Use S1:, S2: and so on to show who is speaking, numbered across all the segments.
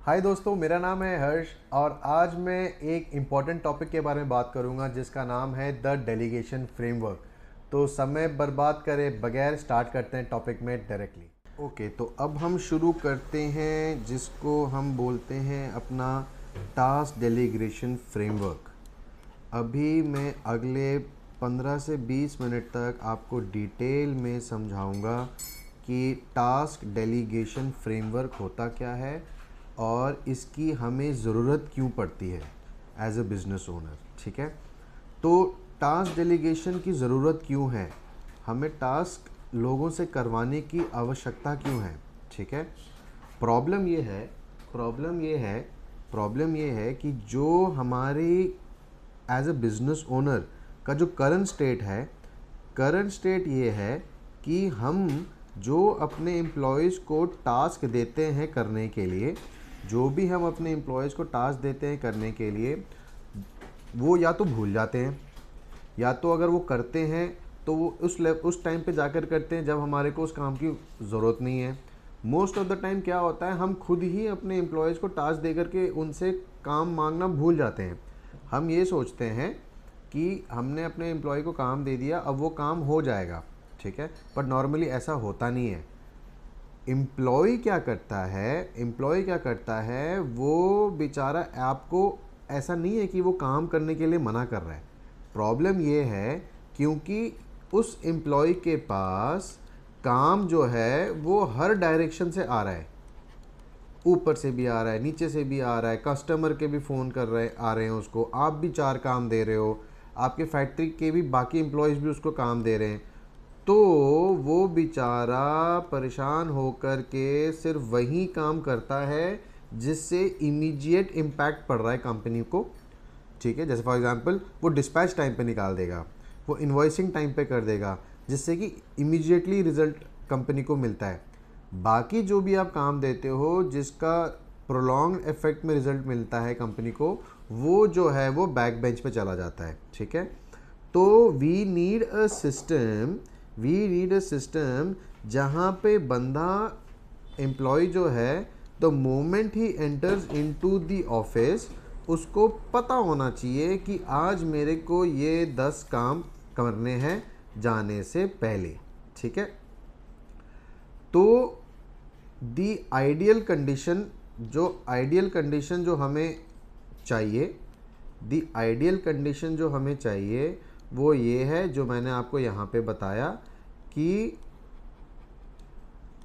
S1: हाय दोस्तों, मेरा नाम है हर्ष और आज मैं एक इम्पॉर्टेंट टॉपिक के बारे में बात करूंगा जिसका नाम है द डेलीगेशन फ्रेमवर्क। तो समय बर्बाद करे बगैर स्टार्ट करते हैं टॉपिक में डायरेक्टली। ओके, तो अब हम शुरू करते हैं जिसको हम बोलते हैं अपना टास्क डेलीगेशन फ्रेमवर्क। अभी मैं अगले 15 से 20 मिनट तक आपको डिटेल में समझाऊंगा कि टास्क डेलीगेशन फ्रेमवर्क होता क्या है और इसकी हमें ज़रूरत क्यों पड़ती है एज अ बिज़नेस ओनर। ठीक है, तो टास्क डेलीगेशन की ज़रूरत क्यों है, हमें टास्क लोगों से करवाने की आवश्यकता क्यों है। ठीक है, प्रॉब्लम ये है प्रॉब्लम ये है प्रॉब्लम ये है कि जो हमारी एज अ बिज़नेस ओनर का जो करंट स्टेट ये है कि हम जो अपने एम्प्लॉयज़ को टास्क देते हैं करने के लिए, जो भी हम अपने एम्प्लॉयज़ को टास्क देते हैं करने के लिए, वो या तो भूल जाते हैं या तो अगर वो करते हैं तो वो उस टाइम पे जाकर करते हैं जब हमारे को उस काम की ज़रूरत नहीं है। मोस्ट ऑफ द टाइम क्या होता है, हम खुद ही अपने एम्प्लॉयज़ को टास्क दे करके उनसे काम मांगना भूल जाते हैं। हम ये सोचते हैं कि हमने अपने एम्प्लॉय को काम दे दिया, अब वो काम हो जाएगा। ठीक है, पर नॉर्मली ऐसा होता नहीं है। एम्प्लॉय क्या करता है, वो बेचारा आपको, ऐसा नहीं है कि वो काम करने के लिए मना कर रहा है। प्रॉब्लम ये है क्योंकि उस एम्प्लॉय के पास काम जो है वो हर डायरेक्शन से आ रहा है, ऊपर से भी आ रहा है, नीचे से भी आ रहा है, कस्टमर के भी फ़ोन आ रहे हैं उसको, आप भी 4 काम दे रहे हो, आपके फैक्ट्री के भी बाकी एम्प्लॉयज़ भी उसको काम दे रहे हैं। तो वो बेचारा परेशान होकर के सिर्फ वही काम करता है जिससे इमीडिएट इम्पैक्ट पड़ रहा है कंपनी को। ठीक है, जैसे फॉर एग्जांपल वो डिस्पैच टाइम पे निकाल देगा, वो इन्वॉइसिंग टाइम पे कर देगा, जिससे कि इमीडिएटली रिजल्ट कंपनी को मिलता है। बाकी जो भी आप काम देते हो जिसका प्रोलॉन्ग इफेक्ट में रिजल्ट मिलता है कंपनी को, वो जो है वो बैक बेंच पे चला जाता है। ठीक है, तो वी नीड अ सिस्टम जहाँ पे बंदा, एम्प्लॉय जो है, the moment he enters into the office, उसको पता होना चाहिए कि आज मेरे को ये 10 काम करने हैं जाने से पहले। ठीक है, तो दी आइडियल कंडीशन जो हमें चाहिए वो ये है जो मैंने आपको यहाँ पे बताया कि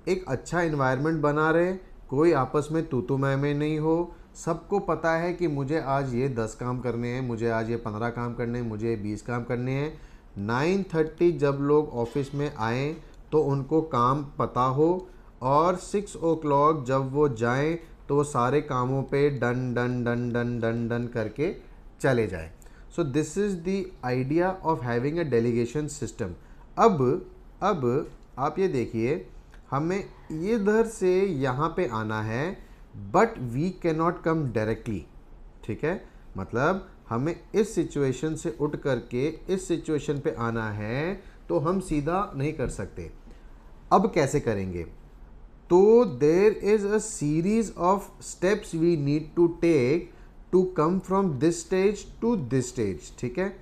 S1: एक अच्छा इन्वायरमेंट बना रहे, कोई आपस में तू मैं नहीं हो, सबको पता है कि मुझे आज ये 10 काम करने हैं, मुझे आज ये 15 काम करने हैं, मुझे 20 काम करने हैं। 9:30 जब लोग ऑफिस में आएँ तो उनको काम पता हो, और 6 o'clock जब वो जाएं तो वो सारे कामों पे done done done done done done करके चले जाएं। सो this is the idea of having a delegation system. अब आप ये देखिए, हमें इधर से यहाँ पे आना है, but we can not come directly. ठीक है, मतलब हमें इस सिचुएशन से उठ करके इस सिचुएशन पे आना है, तो हम सीधा नहीं कर सकते। अब कैसे करेंगे? तो there is a series of steps we need to take to come from this stage to this stage. ठीक है,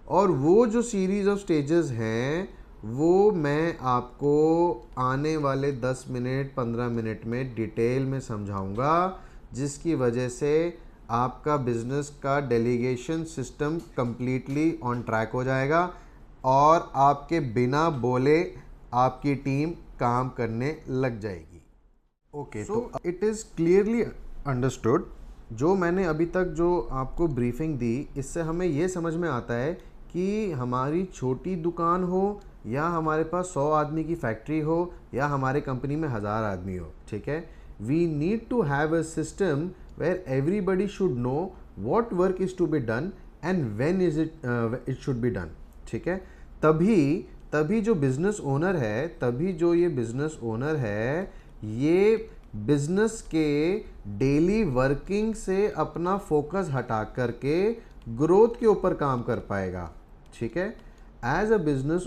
S1: और वो जो सीरीज ऑफ स्टेजेस हैं वो मैं आपको आने वाले 10 मिनट 15 मिनट में डिटेल में समझाऊंगा, जिसकी वजह से आपका बिजनेस का delegation system completely on track हो जाएगा और आपके बिना बोले आपकी टीम काम करने लग जाएगी। ओके, तो इट इज़ क्लियरली अंडरस्टूड। जो मैंने अभी तक जो आपको ब्रीफिंग दी, इससे हमें ये समझ में आता है कि हमारी छोटी दुकान हो या हमारे पास 100 आदमी की फैक्ट्री हो या हमारे कंपनी में 1000 आदमी हो। ठीक है, we need to have a system where everybody should know what work is to be done and when is it should be done. ठीक है, तभी जो बिजनेस ओनर है, ये बिजनेस के डेली वर्किंग से अपना फोकस हटा करके ग्रोथ के ऊपर काम कर पाएगा। ठीक है, एज अ बिजनेस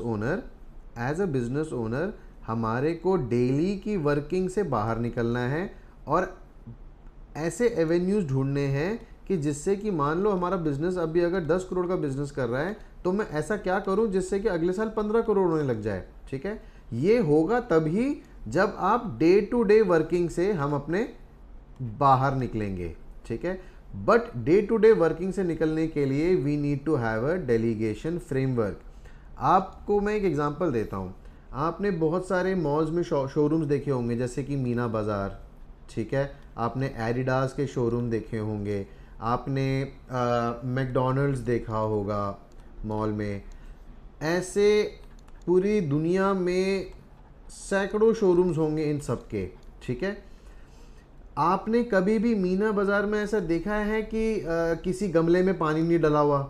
S1: ओनर हमारे को डेली की वर्किंग से बाहर निकलना है और ऐसे एवेन्यूज़ ढूंढने हैं कि जिससे कि मान लो हमारा बिजनेस अभी अगर 10 करोड़ का बिजनेस कर रहा है, तो मैं ऐसा क्या करूं जिससे कि अगले साल 15 करोड़ होने लग जाए। ठीक है, ये होगा तभी जब आप डे टू डे वर्किंग से हम अपने बाहर निकलेंगे। ठीक है, but day to day working से निकलने के लिए we need to have a delegation framework. आपको मैं एक एग्जांपल देता हूँ। आपने बहुत सारे मॉल्स में शोरूम्स देखे होंगे, जैसे कि मीना बाज़ार। ठीक है, आपने एडिडास के शोरूम देखे होंगे, आपने मैकडॉनल्ड्स देखा होगा मॉल में। ऐसे पूरी दुनिया में सैकड़ों शोरूम्स होंगे इन सब के। ठीक है, आपने कभी भी मीना बाज़ार में ऐसा देखा है कि किसी गमले में पानी नहीं डला हुआ?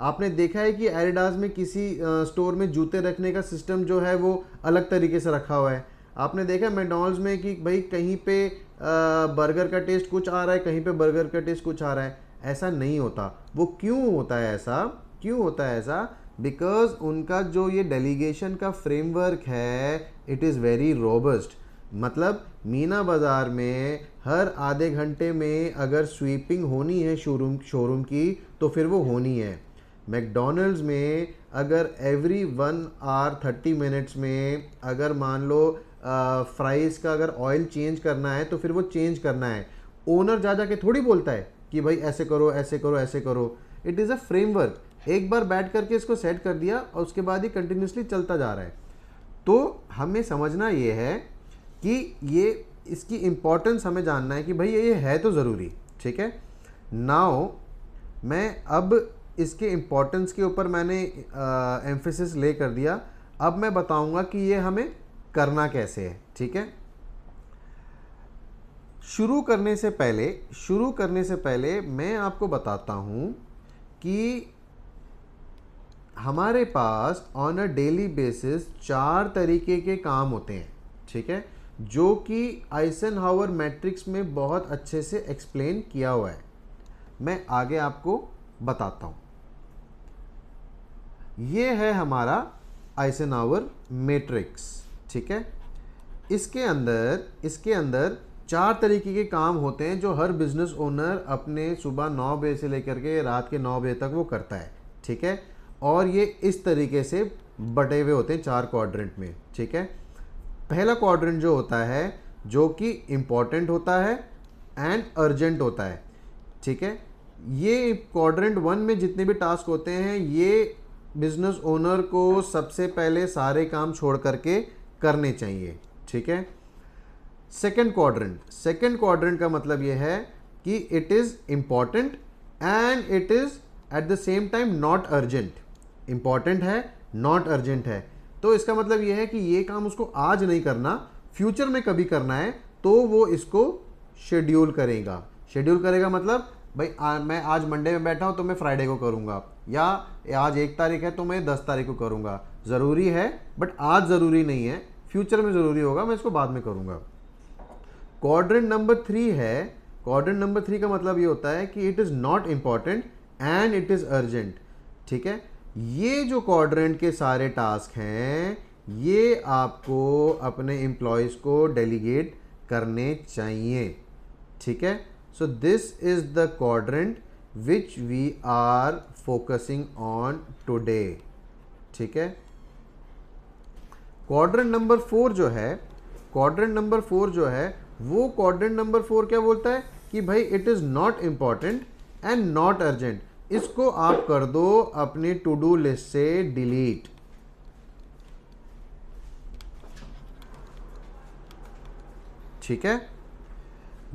S1: आपने देखा है कि एडिडास में किसी स्टोर में जूते रखने का सिस्टम जो है वो अलग तरीके से रखा हुआ है? आपने देखा मैकडॉनल्ड्स में कि भाई कहीं पे बर्गर का टेस्ट कुछ आ रहा है, कहीं पे बर्गर का टेस्ट कुछ आ रहा है? ऐसा नहीं होता। वो क्यों होता है ऐसा? क्यों होता है ऐसा? बिकॉज उनका जो ये डेलीगेशन का फ्रेमवर्क है, इट इज़ वेरी रोबस्ट। मतलब मीना बाज़ार में हर आधे घंटे में अगर स्वीपिंग होनी है शोरूम की, तो फिर वो होनी है। मैकडॉनल्ड्स में अगर एवरी 1 आवर 30 मिनट्स में अगर मान लो फ्राइज़ का अगर ऑयल चेंज करना है, तो फिर वो चेंज करना है। ओनर जा के थोड़ी बोलता है कि भाई ऐसे करो, ऐसे करो, ऐसे करो। It is a framework. एक बार बैठ करके इसको सेट कर दिया और उसके बाद ही कंटिन्यूसली चलता जा रहा है। तो हमें समझना ये है कि ये इसकी इम्पोर्टेंस हमें जानना है कि भाई ये है तो ज़रूरी। ठीक है, नाउ मैं अब इसके इम्पोर्टेंस के ऊपर मैंने एम्फेसिस ले कर दिया। अब मैं बताऊंगा कि ये हमें करना कैसे है। ठीक है, शुरू करने से पहले मैं आपको बताता हूं कि हमारे pass on a daily basis 4 तरीके के काम होते हैं। ठीक है, जो कि आइजनहावर मैट्रिक्स में बहुत अच्छे से एक्सप्लेन किया हुआ है। मैं आगे आपको बताता हूं। ये है हमारा आइजनहावर मैट्रिक्स। ठीक है, इसके अंदर 4 तरीके के काम होते हैं जो हर बिजनेस ओनर अपने सुबह 9 बजे से लेकर के रात के 9 बजे तक वो करता है। ठीक है, और ये इस तरीके से बटे हुए होते हैं 4 क्वाड्रेंट में। ठीक है, पहला क्वाड्रेंट जो होता है, जो कि इम्पॉर्टेंट होता है एंड अर्जेंट होता है। ठीक है, ये क्वाड्रेंट 1 में जितने भी टास्क होते हैं, ये बिजनेस ओनर को सबसे पहले सारे काम छोड़ करके करने चाहिए। ठीक है, सेकंड क्वाड्रेंट का मतलब ये है कि it is important and it is at the same time not urgent. Important है, नॉट अर्जेंट है। तो इसका मतलब ये है कि ये काम उसको आज नहीं करना, फ्यूचर में कभी करना है, तो वो इसको शेड्यूल करेगा। मतलब भाई मैं आज मंडे में बैठा हूँ तो मैं फ्राइडे को करूँगा, या आज 1 तारीख है तो मैं 10 तारीख को करूँगा। ज़रूरी है बट आज ज़रूरी नहीं है, फ्यूचर में ज़रूरी होगा, मैं इसको बाद में करूँगा। क्वाड्रेंट नंबर 3 है। क्वाड्रेंट नंबर 3 का मतलब ये होता है कि it is not important and it is urgent. ठीक है, ये जो क्वाड्रेंट के सारे टास्क हैं, ये आपको अपने एम्प्लॉयज़ को डेलीगेट करने चाहिए। ठीक है, so this is the quadrant which we are focusing on today. ठीक है, क्वाड्रेंट नंबर 4 जो है, वो क्वाड्रेंट नंबर 4 क्या बोलता है कि भाई it is not important and not urgent. इसको आप कर दो अपनी टू डू लिस्ट से डिलीट। ठीक है,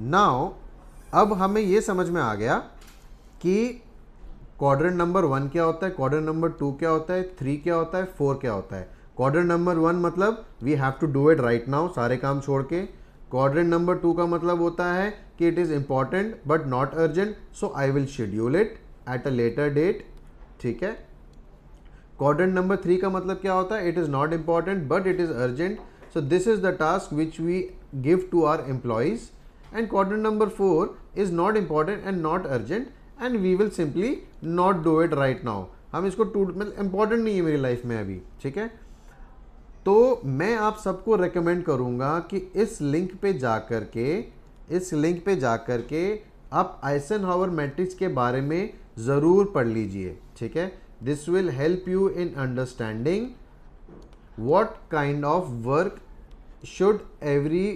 S1: नाउ अब हमें यह समझ में आ गया कि क्वाड्रेंट नंबर 1 क्या होता है, क्वाड्रेंट नंबर 2 क्या होता है, 3 क्या होता है, 4 क्या होता है। क्वाड्रेंट नंबर 1 मतलब we have to do it right now, सारे काम छोड़ के। क्वाड्रेंट नंबर 2 का मतलब होता है कि it is important but not urgent, so I will schedule it at a later date. ठीक है, क्वाड्रेंट नंबर 3 का मतलब क्या होता है, it is not important but it is urgent, so this is the task which we give to our employees. And quadrant number 4 is not important and not urgent and we will simply not do it right now. हम इसको मतलब important नहीं है मेरी life में अभी। ठीक है, तो मैं आप सबको रेकमेंड करूंगा कि इस लिंक पे जा कर के इस लिंक पे जा कर के आप आइजनहावर मैट्रिक्स के बारे में ज़रूर पढ़ लीजिए, ठीक है। This will help you in understanding what kind of work should every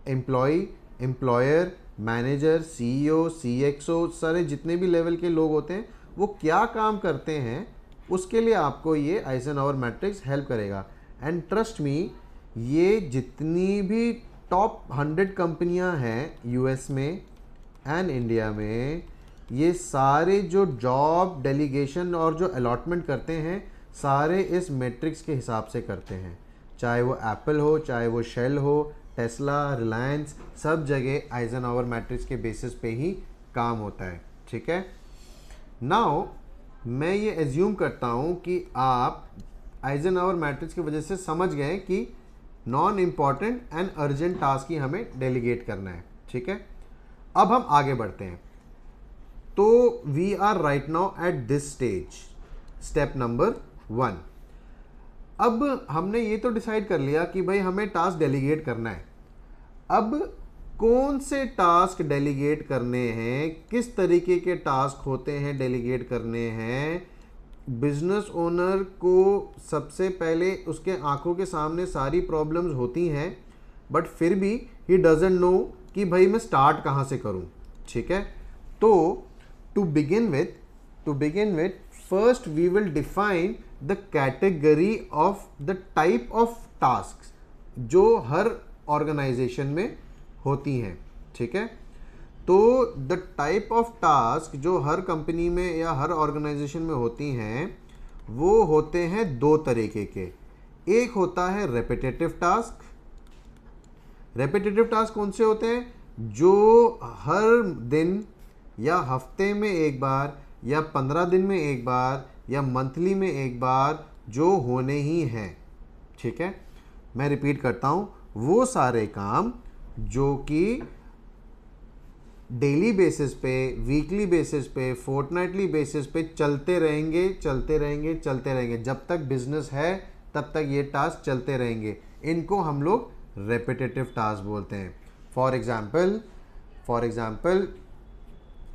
S1: employee, employer, manager, CEO, CXO, सारे जितने भी लेवल के लोग होते हैं वो क्या काम करते हैं, उसके लिए आपको ये आइजनहावर मैट्रिक्स हेल्प करेगा। एंड ट्रस्ट मी, ये जितनी भी टॉप 100 कंपनियां हैं यूएस में एंड इंडिया में, ये सारे जो जॉब डेलीगेशन और जो अलॉटमेंट करते हैं सारे इस मैट्रिक्स के हिसाब से करते हैं। चाहे वो एप्पल हो, चाहे वो शेल हो, टेस्ला, रिलायंस, सब जगह आइजनहावर मैट्रिक्स के बेसिस पे ही काम होता है, ठीक है। नाउ मैं ये एज्यूम करता हूँ कि आप आइजनहावर मैट्रिक्स की वजह से समझ गए कि non important and urgent task ही हमें डेलीगेट करना है, ठीक है। अब हम आगे बढ़ते हैं। तो we are right now at this stage, step number 1। अब हमने ये तो डिसाइड कर लिया कि भाई हमें टास्क डेलीगेट करना है। अब कौन से टास्क डेलीगेट करने हैं, किस तरीके के टास्क होते हैं डेलीगेट करने हैं। बिजनेस ओनर को सबसे पहले उसके आंखों के सामने सारी प्रॉब्लम्स होती हैं, बट फिर भी ही डजंट नो कि भाई मैं स्टार्ट कहाँ से करूँ, ठीक है। तो to begin with first we will define the category of the type of task जो हर ऑर्गेनाइजेशन में होती हैं, ठीक है। तो द टाइप ऑफ टास्क जो हर कंपनी में या हर ऑर्गेनाइजेशन में होती हैं वो होते हैं 2 तरीके के। एक होता है रेपिटेटिव टास्क। रेपिटेटिव टास्क कौन से होते हैं? जो हर दिन या हफ्ते में एक बार या 15 दिन में एक बार या मंथली में एक बार जो होने ही हैं, ठीक है। मैं रिपीट करता हूँ, वो सारे काम जो कि डेली बेसिस पे, वीकली बेसिस पे, फोर्टनाइटली बेसिस पे चलते रहेंगे। जब तक बिजनेस है तब तक ये टास्क चलते रहेंगे। इनको हम लोग रेपिटेटिव टास्क बोलते हैं। फॉर एग्जाम्पल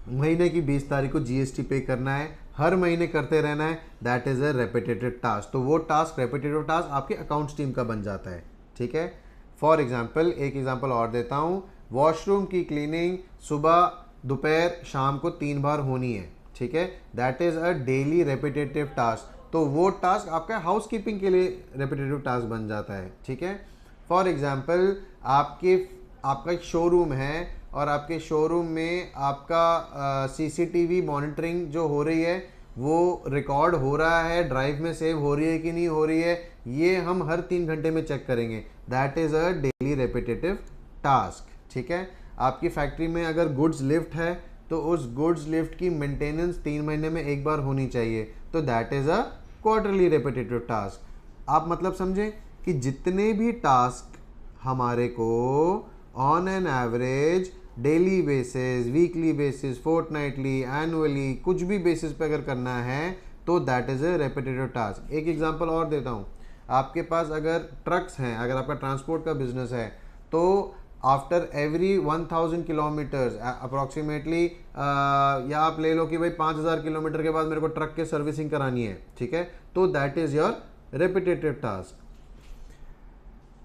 S1: महीने की 20 तारीख को जीएसटी पे करना है, हर महीने करते रहना है, that is a repetitive task. तो वो टास्क, रेपिटेटिव टास्क आपके अकाउंट्स टीम का बन जाता है, ठीक है। फॉर एग्जाम्पल एक एग्जाम्पल और देता हूँ, वॉशरूम की क्लीनिंग सुबह, दोपहर, शाम को 3 बार होनी है, ठीक है। That is a daily repetitive task. तो वो टास्क आपका हाउसकीपिंग के लिए रेपिटेटिव टास्क बन जाता है, ठीक है। फॉर एग्जाम्पल आपका एक शोरूम है और आपके शोरूम में आपका सीसीटीवी मॉनिटरिंग जो हो रही है वो रिकॉर्ड हो रहा है, ड्राइव में सेव हो रही है कि नहीं हो रही है, ये हम हर 3 घंटे में चेक करेंगे। That is a daily repetitive task, ठीक है। आपकी फैक्ट्री में अगर गुड्स लिफ्ट है तो उस गुड्स लिफ्ट की मेंटेनेंस 3 महीने में एक बार होनी चाहिए, तो that is a quarterly repetitive task. आप मतलब समझें कि जितने भी टास्क हमारे को on an average daily basis, weekly basis, fortnightly, annually, कुछ भी बेसिस पे अगर करना है तो that is a repetitive task. एक एग्जांपल और देता हूँ, आपके पास अगर ट्रक्स हैं, अगर आपका ट्रांसपोर्ट का बिजनेस है, तो आफ्टर एवरी 1000 किलोमीटर्स अप्रॉक्सीमेटली, या आप ले लो कि भाई 5000 किलोमीटर के बाद मेरे को ट्रक के सर्विसिंग करानी है, ठीक है, तो that is your repetitive task.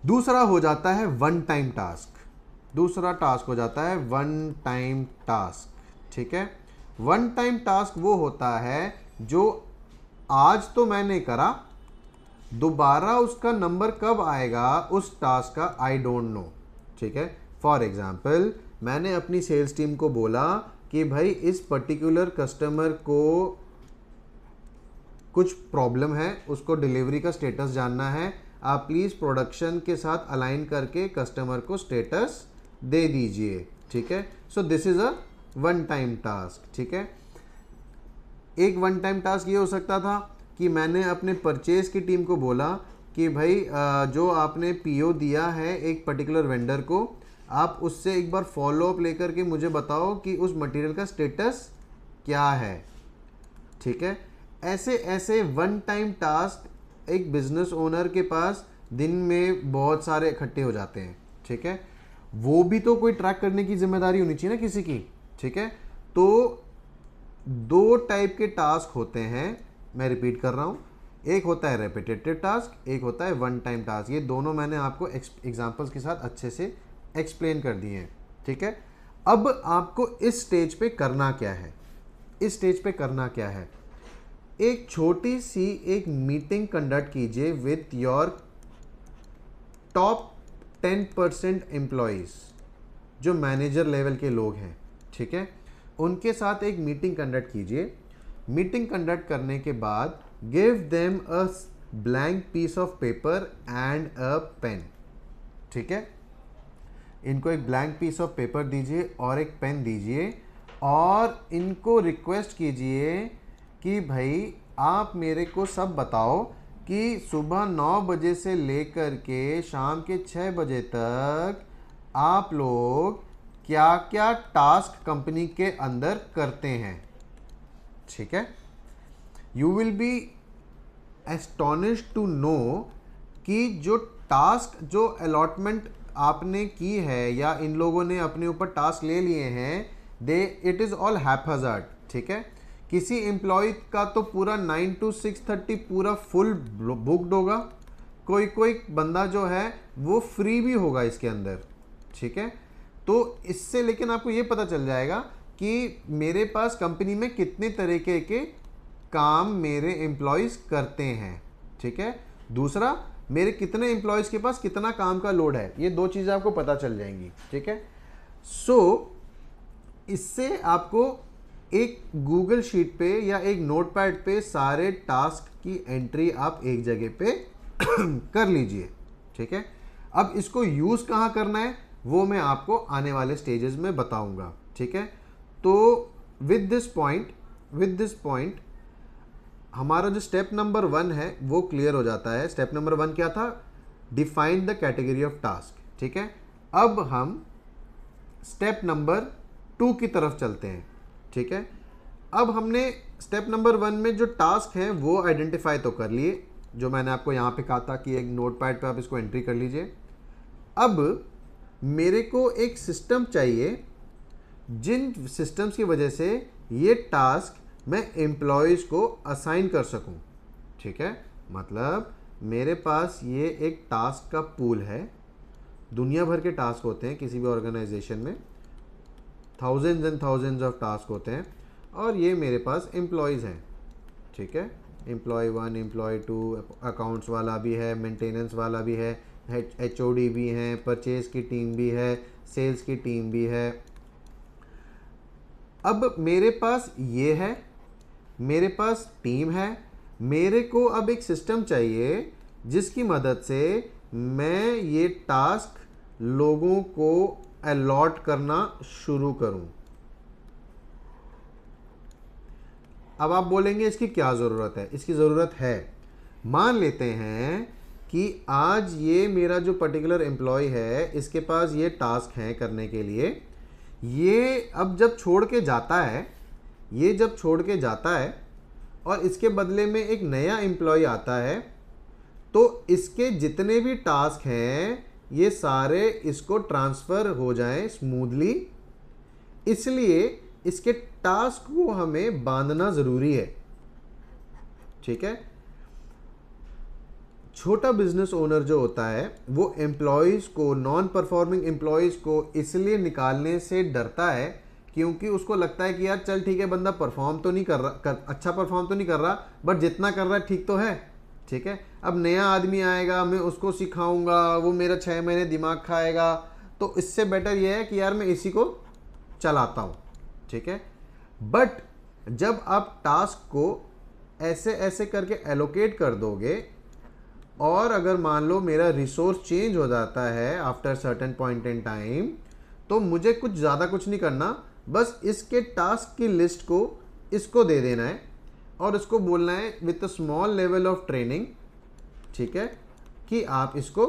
S1: दूसरा हो जाता है वन टाइम टास्क। दूसरा टास्क हो जाता है वन टाइम टास्क, ठीक है। वन टाइम टास्क वो होता है जो आज तो मैंने करा, दोबारा उसका नंबर कब आएगा उस टास्क का आई डोंट नो, ठीक है। फॉर एग्जाम्पल मैंने अपनी सेल्स टीम को बोला कि भाई इस पर्टिकुलर कस्टमर को कुछ प्रॉब्लम है, उसको डिलीवरी का स्टेटस जानना है, आप प्लीज़ प्रोडक्शन के साथ अलाइन करके कस्टमर को स्टेटस दे दीजिए, ठीक है। So this is a one time task, ठीक है। एक वन टाइम टास्क ये हो सकता था कि मैंने अपने परचेज की टीम को बोला कि भाई जो आपने पीओ दिया है एक पर्टिकुलर वेंडर को, आप उससे एक बार फॉलो अप लेकर के मुझे बताओ कि उस मटेरियल का स्टेटस क्या है, ठीक है। ऐसे ऐसे वन टाइम टास्क एक बिजनेस ओनर के पास दिन में बहुत सारे इकट्ठे हो जाते हैं, ठीक है। वो भी तो कोई ट्रैक करने की जिम्मेदारी होनी चाहिए ना किसी की, ठीक है। तो दो टाइप के टास्क होते हैं, मैं रिपीट कर रहा हूँ, एक होता है रेपिटेटिव टास्क, एक होता है वन टाइम टास्क। ये दोनों मैंने आपको एग्जांपल्स के साथ अच्छे से एक्सप्लेन कर दिए हैं, ठीक है। अब आपको इस स्टेज पे करना क्या है, इस स्टेज पे करना क्या है, एक छोटी सी एक मीटिंग कंडक्ट कीजिए विथ योर टॉप 10% एम्प्लॉयज़, जो मैनेजर लेवल के लोग हैं, ठीक है। उनके साथ एक मीटिंग कंडक्ट कीजिए। मीटिंग कंडक्ट करने के बाद give them a blank piece of paper and a pen, ठीक है। इनको एक ब्लैंक पीस ऑफ पेपर दीजिए और एक पेन दीजिए और इनको रिक्वेस्ट कीजिए कि भाई आप मेरे को सब बताओ कि सुबह 9 बजे से लेकर के शाम के 6 बजे तक आप लोग क्या क्या टास्क कंपनी के अंदर करते हैं, ठीक है। You will be astonished to know कि जो टास्क, जो अलॉटमेंट आपने की है या इन लोगों ने अपने ऊपर टास्क ले लिए हैं, इट इज़ ऑल हैपहज़ार्ड, ठीक है। किसी एम्प्लॉय का तो पूरा 9 to 6:30 पूरा फुल बुकड होगा, कोई कोई बंदा जो है वो फ्री भी होगा इसके अंदर, ठीक है। तो इससे लेकिन आपको ये पता चल जाएगा कि मेरे पास कंपनी में कितने तरीके के काम मेरे एम्प्लॉयज़ करते हैं, ठीक है। दूसरा, मेरे कितने एम्प्लॉयज़ के पास कितना काम का लोड है, ये दो चीज़ें आपको पता चल जाएंगी, ठीक है। इससे आपको एक गूगल शीट पे या एक नोटपैड पे सारे टास्क की एंट्री आप एक जगह पे कर लीजिए, ठीक है। अब इसको यूज़ कहाँ करना है वो मैं आपको आने वाले स्टेजेस में बताऊंगा, ठीक है। तो विद दिस पॉइंट हमारा जो स्टेप नंबर 1 है वो क्लियर हो जाता है। स्टेप नंबर 1 क्या था? Define the category of task, ठीक है। अब हम स्टेप नंबर 2 की तरफ चलते हैं, ठीक है। अब हमने स्टेप नंबर 1 में जो टास्क हैं वो आइडेंटिफाई तो कर लिए, जो मैंने आपको यहाँ पे कहा था कि एक नोटपैड पे आप इसको एंट्री कर लीजिए। अब मेरे को एक सिस्टम चाहिए जिन सिस्टम्स की वजह से ये टास्क मैं एम्प्लॉयज़ को असाइन कर सकूं, ठीक है। मतलब मेरे पास ये एक टास्क का पूल है, दुनिया भर के टास्क होते हैं किसी भी ऑर्गेनाइजेशन में, thousands and thousands of task होते हैं, और ये मेरे पास एम्प्लॉयज़ हैं, ठीक है। एम्प्लॉय 1, एम्प्लॉय 2, अकाउंट्स वाला भी है, मेंटेनेंस वाला भी है, HOD भी हैं, परचेज की टीम भी है, सेल्स की टीम भी है। अब मेरे पास ये है, मेरे पास टीम है, मेरे को अब एक सिस्टम चाहिए जिसकी मदद से मैं ये टास्क लोगों को अलॉट करना शुरू करूं। अब आप बोलेंगे इसकी क्या ज़रूरत है? इसकी ज़रूरत है, मान लेते हैं कि आज ये मेरा जो पर्टिकुलर एम्प्लॉय है इसके पास ये टास्क हैं करने के लिए, ये अब जब छोड़ के जाता है, ये जब छोड़ के जाता है और इसके बदले में एक नया एम्प्लॉय आता है, तो इसके जितने भी टास्क हैं ये सारे इसको ट्रांसफ़र हो जाएं स्मूथली, इसलिए इसके टास्क को हमें बांधना ज़रूरी है, ठीक है। छोटा बिजनेस ओनर जो होता है वो एम्प्लॉयज़ को, नॉन परफॉर्मिंग एम्प्लॉयज़ को इसलिए निकालने से डरता है क्योंकि उसको लगता है कि यार चल ठीक है, बंदा परफॉर्म तो नहीं कर रहा, अच्छा परफॉर्म तो नहीं कर रहा, बट जितना कर रहा है ठीक तो है, ठीक है। अब नया आदमी आएगा, मैं उसको सिखाऊंगा, वो मेरा 6 महीने दिमाग खाएगा, तो इससे बेटर ये है कि यार मैं इसी को चलाता हूँ, ठीक है। बट जब आप टास्क को ऐसे ऐसे करके एलोकेट कर दोगे और अगर मान लो मेरा रिसोर्स चेंज हो जाता है after certain point in time, तो मुझे कुछ ज़्यादा कुछ नहीं करना, बस इसके टास्क की लिस्ट को इसको दे देना है और इसको बोलना है with a small level of training, ठीक है, कि आप इसको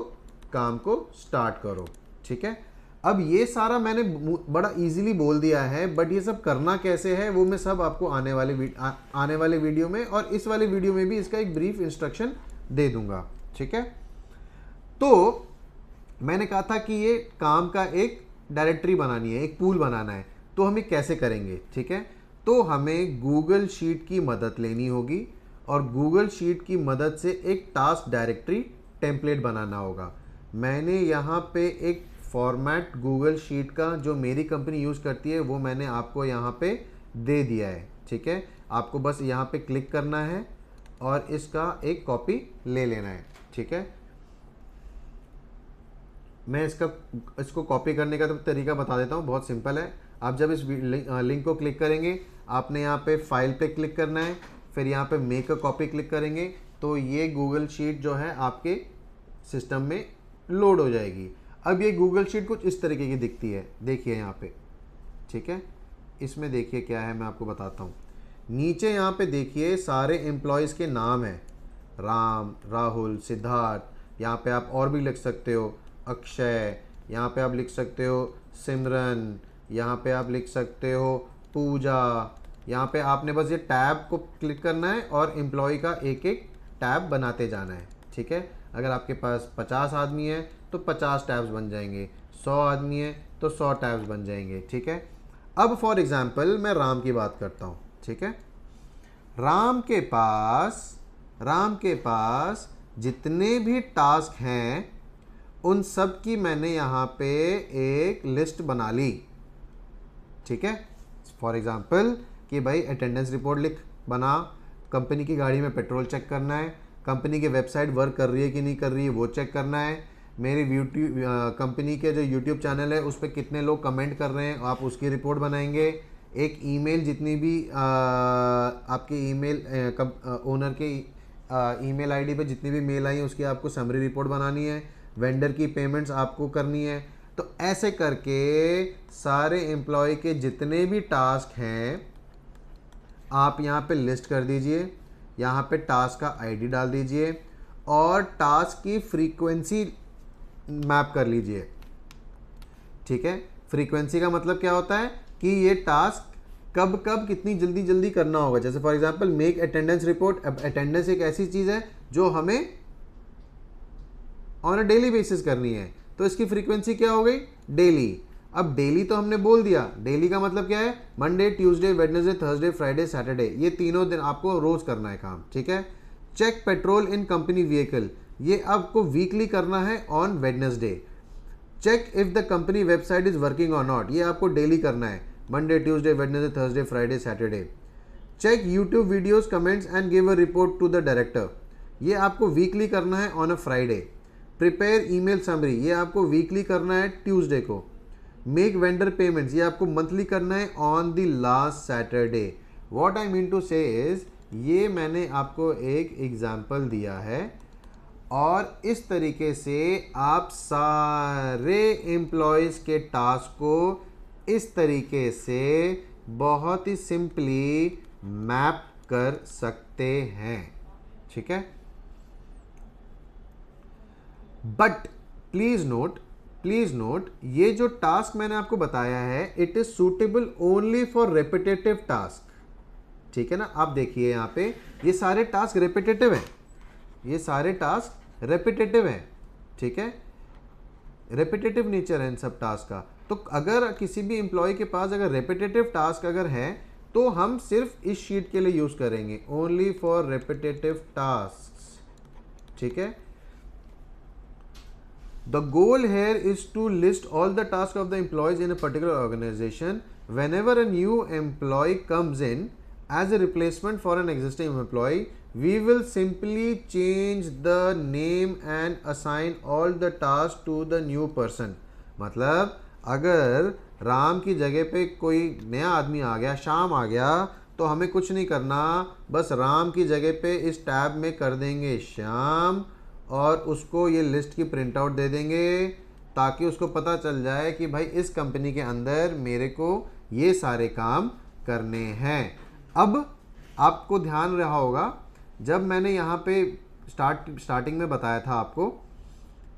S1: काम को स्टार्ट करो, ठीक है। अब ये सारा मैंने बड़ा इजीली बोल दिया है, बट ये सब करना कैसे है वो मैं सब आपको आने वाले वीडियो में और इस वाले वीडियो में भी इसका एक ब्रीफ इंस्ट्रक्शन दे दूंगा, ठीक है। तो मैंने कहा था कि ये काम का एक डायरेक्टरी बनानी है, एक पूल बनाना है, तो हम ये कैसे करेंगे, ठीक है। तो हमें गूगल शीट की मदद लेनी होगी और गूगल शीट की मदद से एक टास्क डायरेक्टरी टेम्पलेट बनाना होगा। मैंने यहाँ पे एक फॉर्मेट गूगल शीट का जो मेरी कंपनी यूज़ करती है वो मैंने आपको यहाँ पे दे दिया है, ठीक है। आपको बस यहाँ पे क्लिक करना है और इसका एक कॉपी ले लेना है, ठीक है। मैं इसको कॉपी करने का तो तरीका बता देता हूँ, बहुत सिंपल है। आप जब इस लिंक को क्लिक करेंगे, आपने यहाँ पे फाइल पे क्लिक करना है, फिर यहाँ पे मेक अ कॉपी क्लिक करेंगे तो ये गूगल शीट जो है आपके सिस्टम में लोड हो जाएगी। अब ये गूगल शीट कुछ इस तरीके की दिखती है, देखिए यहाँ पे, ठीक है। इसमें देखिए क्या है, मैं आपको बताता हूँ। नीचे यहाँ पे देखिए सारे एम्प्लॉयज़ के नाम हैं, राम, राहुल, सिद्धार्थ। यहाँ पे आप और भी लिख सकते हो, अक्षय। यहाँ पे आप लिख सकते हो सिमरन। यहाँ पे आप लिख सकते हो पूजा। यहाँ पे आपने बस ये टैब को क्लिक करना है और एम्प्लॉय का एक एक टैब बनाते जाना है, ठीक है। अगर आपके पास 50 आदमी है तो 50 टैब्स बन जाएंगे, 100 आदमी है तो 100 टैब्स बन जाएंगे, ठीक है। अब फॉर एग्जांपल मैं राम की बात करता हूँ, ठीक है। राम के पास जितने भी टास्क हैं उन सब की मैंने यहाँ पे एक लिस्ट बना ली, ठीक है। फॉर एग्जांपल कि भाई अटेंडेंस रिपोर्ट बना, कंपनी की गाड़ी में पेट्रोल चेक करना है, कंपनी की वेबसाइट वर्क कर रही है कि नहीं कर रही है वो चेक करना है, मेरी यूट्यूब कंपनी के जो यूट्यूब चैनल है उस पर कितने लोग कमेंट कर रहे हैं आप उसकी रिपोर्ट बनाएंगे, एक ईमेल जितनी भी आपके ईमेल ओनर के ईमेल आईडी पे जितनी भी मेल आई है उसकी आपको समरी रिपोर्ट बनानी है, वेंडर की पेमेंट्स आपको करनी है। तो ऐसे करके सारे एम्प्लॉय के जितने भी टास्क हैं आप यहाँ पे लिस्ट कर दीजिए, यहाँ पे टास्क का आईडी डाल दीजिए और टास्क की फ्रीक्वेंसी मैप कर लीजिए, ठीक है। फ्रीक्वेंसी का मतलब क्या होता है कि ये टास्क कब कब कितनी जल्दी जल्दी करना होगा। जैसे for example make attendance report. अब अटेंडेंस एक ऐसी चीज़ है जो हमें ऑन अ डेली बेसिस करनी है, तो इसकी फ्रीक्वेंसी क्या हो गई, डेली। अब डेली तो हमने बोल दिया, डेली का मतलब क्या है, Monday, Tuesday, Wednesday, Thursday, Friday, Saturday, ये तीनों दिन आपको रोज करना है काम, ठीक है। Check petrol in company vehicle, ये आपको वीकली करना है on Wednesday. Check if the company website is working और नॉट, ये आपको डेली करना है, Monday, Tuesday, Wednesday, Thursday, Friday, Saturday. Check YouTube videos comments and give a report to the director, ये आपको वीकली करना है on a Friday. Prepare email summary, ये आपको वीकली करना है ट्यूसडे को। मेक वेंडर पेमेंट्स, ये आपको मंथली करना है on the last Saturday. What I mean to say is, ये मैंने आपको एक एग्जाम्पल दिया है और इस तरीके से आप सारे एम्प्लॉयज़ के टास्क को इस तरीके से बहुत ही सिंपली मैप कर सकते हैं, ठीक है। बट प्लीज नोट ये जो टास्क मैंने आपको बताया है it is suitable only for repetitive task, ठीक है ना। आप देखिए यहाँ पे ये सारे टास्क रेपिटेटिव हैं, ये सारे टास्क रेपिटेटिव हैं, ठीक है। रेपिटेटिव नेचर है इन सब टास्क का। तो अगर किसी भी एम्प्लॉय के पास अगर रेपिटेटिव टास्क अगर है तो हम सिर्फ इस शीट के लिए यूज करेंगे, ओनली फॉर रेपिटेटिव टास्क, ठीक है। The goal here is to list all the tasks of the employees in a particular organization. Whenever a new employee comes in as a replacement for an existing employee, we will simply change the name and assign all the tasks to the new person. मतलब अगर राम की जगह पे कोई नया आदमी आ गया, श्याम आ गया, तो हमें कुछ नहीं करना, बस राम की जगह पे इस टैब में कर देंगे श्याम और उसको ये लिस्ट की प्रिंट आउट दे देंगे ताकि उसको पता चल जाए कि भाई इस कंपनी के अंदर मेरे को ये सारे काम करने हैं। अब आपको ध्यान रहा होगा जब मैंने यहाँ पे स्टार्टिंग में बताया था आपको